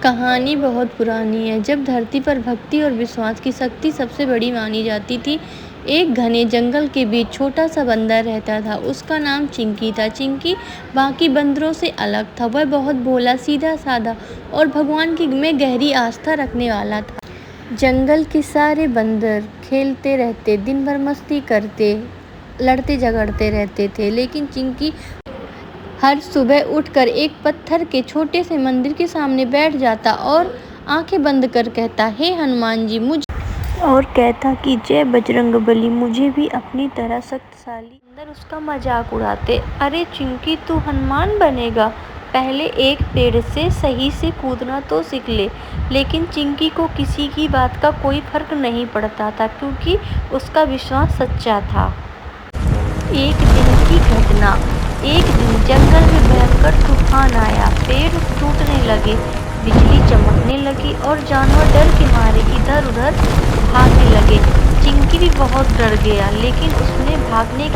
कहानी बहुत पुरानी है, जब धरती पर भक्ति और विश्वास की शक्ति सबसे बड़ी मानी जाती थी। एक घने जंगल के बीच छोटा सा बंदर रहता था। उसका नाम चिंकी था। चिंकी बाकी बंदरों से अलग था। वह बहुत भोला, सीधा साधा और भगवान की में गहरी आस्था रखने वाला था। जंगल के सारे बंदर खेलते रहते, दिन भर मस्ती करते, लड़ते झगड़ते रहते थे, लेकिन चिंकी हर सुबह उठकर एक पत्थर के छोटे से मंदिर के सामने बैठ जाता और आंखें बंद कर कहता, हे हनुमान जी मुझे, और कहता कि जय बजरंगबली, मुझे भी अपनी तरह शक्तिशाली। अंदर उसका मजाक उड़ाते, अरे चिंकी तू हनुमान बनेगा, पहले एक पेड़ से सही से कूदना तो सीख ले। लेकिन चिंकी को किसी की बात का कोई फर्क नहीं पड़ता था, क्योंकि उसका विश्वास सच्चा था। एक दिन की घटना। एक दिन जंगल में भयंकर तूफान आया, पेड़ टूटने लगे, बिजली चमकने लगी और जानवर डर के मारे इधर उधर भागने लगे। चिंकी भी बहुत डर गया, लेकिन उसने भागने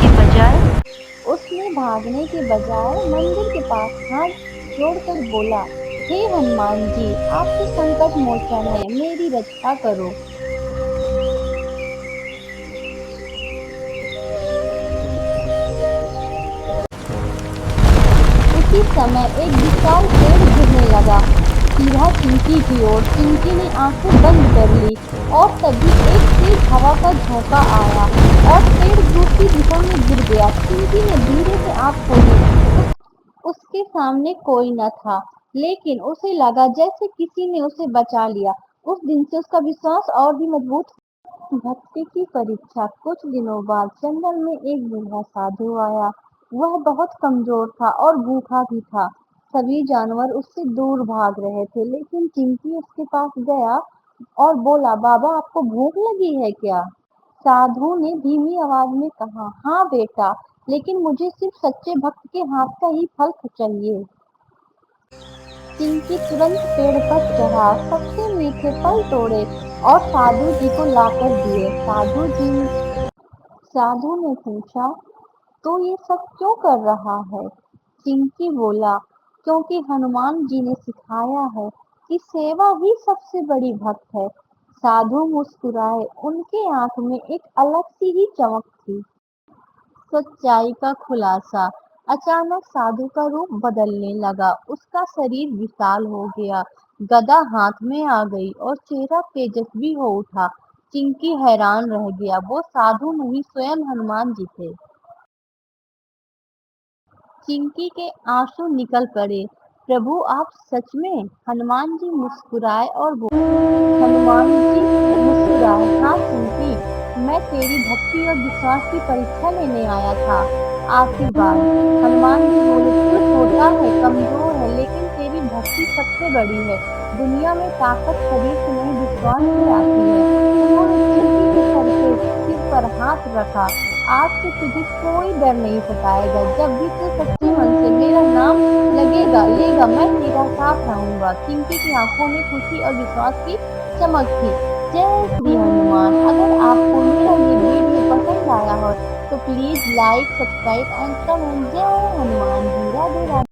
के बजाय मंदिर के पास हाथ जोड़कर बोला, हे हनुमान जी, आप तो संकट मोचन है, मेरी रक्षा करो। उसी समय एक विशाल पेड़ गिरने लगा, सीधा चिंकी की ओर। चिंकी ने आंखें बंद कर ली और तभी एक तेज हवा का झोंका आया और पेड़ दूसरी दिशा में गिर गया। चिंकी ने धीरे से आंख खोली। उसके सामने कोई न था, लेकिन उसे लगा जैसे किसी ने उसे बचा लिया। उस दिन से उसका विश्वास और भी मजबूत हुआ। भक्ति की परीक्षा। कुछ दिनों बाद जंगल में एक बूढ़ा साधु आया। वह बहुत कमजोर था और भूखा भी था। सभी जानवर उससे दूर भाग रहे थे, लेकिन चिंकी उसके पास गया और बोला, बाबा आपको भूख लगी है क्या? साधु ने धीमी आवाज में कहा, हाँ बेटा, लेकिन मुझे सिर्फ सच्चे भक्त के हाथ का ही फल चाहिए। चिंकी तुरंत पेड़ पर चढ़ा, सबसे मीठे फल तोड़े और साधु जी को लाकर दिए। साधु ने पूछा, तो ये सब क्यों कर रहा है? चिंकी बोला, क्योंकि हनुमान जी ने सिखाया है कि सेवा ही सबसे बड़ी भक्त है। साधु मुस्कुराए, उनके आंख में एक अलग सी ही चमक थी। सच्चाई का खुलासा। अचानक साधु का रूप बदलने लगा। उसका शरीर विशाल हो गया, गदा हाथ में आ गई और चेहरा तेजस्वी हो उठा। चिंकी हैरान रह गया, वो साधु नहीं, स्वयं हनुमान जी थे। चिंकी के आंसू निकल पड़े। प्रभु आप सच में? हनुमान जी मुस्कुराए और बोले, हाँ चिंकी, मैं तेरी भक्ति और विश्वास की परीक्षा लेने आया था। आशीर्वाद। हनुमान जी बोले, तू छोटा है, कमजोर है, लेकिन तेरी भक्ति सबसे बड़ी है। दुनिया में ताकत शरीर से नहीं, विश्वास से आती है। उन्होंने चिंकी के सिर पर हाथ रखा। आज से तुझे कोई डर नहीं सताएगा। जब भी तू सच्चे मन से मेरा नाम लेगा, मैं तेरा साथ रहूंगा। चिंकी की आंखों में खुशी और विश्वास की चमक थी। जय श्री हनुमान। अगर आपको मेरा ये वीडियो पसंद आया हो तो please like, subscribe and comment. जय हनुमान जी। राधे राधे।